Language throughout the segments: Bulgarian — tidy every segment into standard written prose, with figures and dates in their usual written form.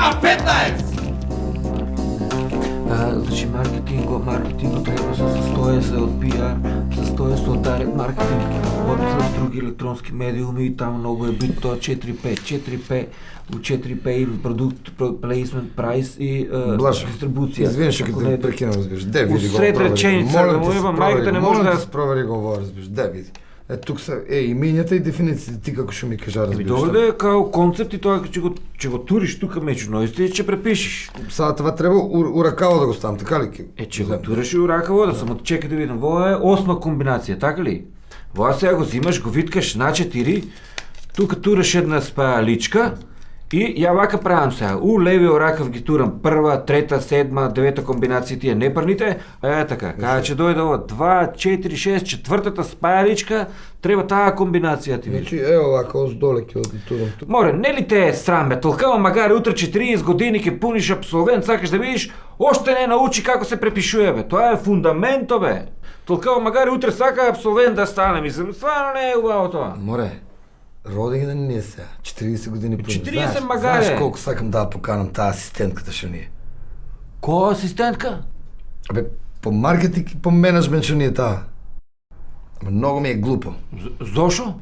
K15! Значи маркетинго трябва да се състои се от пиар, състои се от директ маркетинг, от други електронски медиуми и там много е бит, то 4P, от 4P и продукт, плейсмент, прайс и дистрибуция. Извини, ще те прекинам, разбираш. Де види го, усред реченица, майката не може да... Провери го, разбираш. Де види. Тук са именията и дефинициите, ти како ще ми кажа, разбираш. Добре да е као концепт и той, че го туриш тук между ноите и че препишеш. Сега това трябва уракало да го ставам, така ли? Че го туриш и уракало да само чека да видим. Во е 8 комбинация, така ли? Во сега го взимаш, го виткаш на 4, тук тураш една спаличка и я вака правим сега. Левия ръкав ги турам първа, трета, седма, девета комбинация тия непърните. Така. Кажа, че дойде ова 2, 4, 6, четвъртата спаяличка, трябва тая комбинация ти видиш. Значи овака оздоле ке турам тук. Море, не ли те е срам, бе? Толкова магари утре 40 години ке пуниш абсолвент, сакаш да видиш, още не научи како се препишуе, бе. Това е фундаменто, бе. Толкова магари утре сака абсолвент да стане, мислям. Това не е убаво това. Море, роден не е сега. 40 години пълни. 40 магари. Знаеш колко сакам да поканам тази асистентката ще ни е? Коя асистентка? Абе, по маркетинг и по менеджмент ще ни е тази. Ама много ми е глупо. Зошо?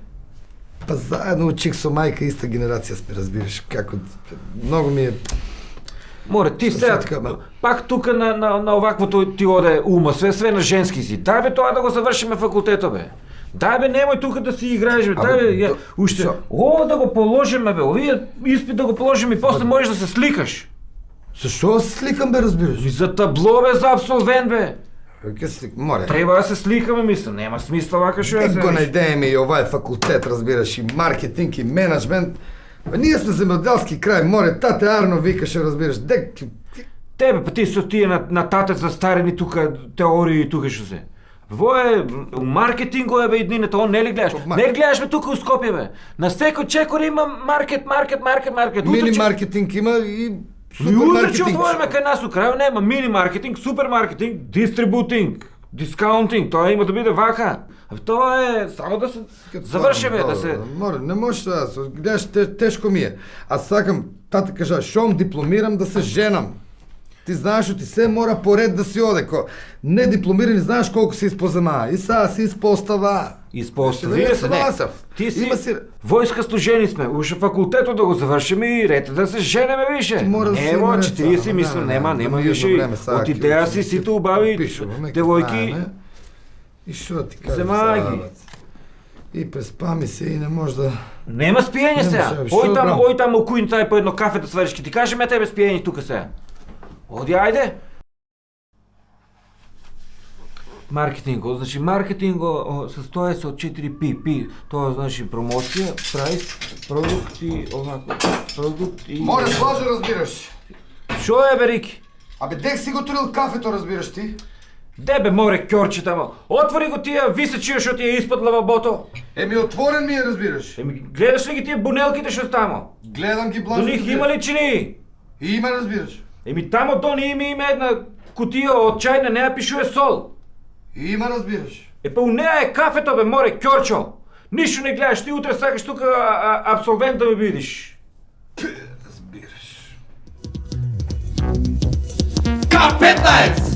Па заедно учих со майка, иста генерация сме, разбираш. Како... Много ми е... Море, ти сега, пак тук на оваквото ти оде ума, све на женски си. Дай бе това да го завършиме факултета, бе. Дай бе, немoj тук да си играеш, бе. Дай бе, още... да го положим, бе. Овие изпит да го положим и после можеш да се сликаш. Защо се сликам, бе, разбираш? За табло, бе, за абсолвент, бе. Море. Трябва да се сликаме, мисля. Нема смисъл, вака ще да се... го найдеем и овай факултет, разбираш, и маркетинг, и менеджмент. Ние сме земеделски край, море, тате Арно викаше, разбираш. Тебе, па ти са тия на тате застарени тук теории тук ще се. Во е маркетинго е, бе, еднината, он не ли гледаш? Не ли гледаш, бе, тук у Скопие, бе? На всеки чекор има маркет. Мини маркетинг има и супер маркетинг. маркетинг. Че отвориме къде нас у края, нема мини маркетинг, супер маркетинг, дистрибутинг, дискаунтинг, това има да биде ваха. Това е само да се завърши, бе, да се... Море, не можеш да се гледаш, тежко ми е. Аз сакам, тата кажа, шом дипломирам да се женам. Ти знаеш, ти се мора поред да си оде. Не дипломирани, знаеш колко се изпозема. И сега си изпостава. Изпостави се, не. Ти си войска стожени сме. Уж факултето да го завършим и рете да се женеме, више. Ево, 40 мисля, нема, више. От идея си сито обави девойки. И шо ти кажа? Взема ги. И преспами се и не може да... Нема спиење сега. Ой там окуин тай по едно кафе да свариш. Ке ти кажеме тебе спиење тука сега. Оди, айде! Маркетинго. Значи маркетинго състои се от 4P. P, това значи промоция, прайс, продукт и овако. Продукт и... Море, сложа, разбираш. Шо е, бе, Рики? Абе, дек си го турил кафето, разбираш ти? Де, бе, море, кьорче тамо. Отвори го тия, виса чия, шо ти е изпадла лавабото. Отворен ми е, разбираш. Гледаш ли ги тия бунелките, шо тамо? Гледам ги, блажо. До них има ли чини? Има, разбираш. Тамо до ни има една кутия от чай, на нея пишуе сол. Има, разбираш. Па у нея е кафето, бе, море, кьорчо. Нищо не гледаш, ти утре сакаш тук абсолвент да ме видиш. Разбираш. K15!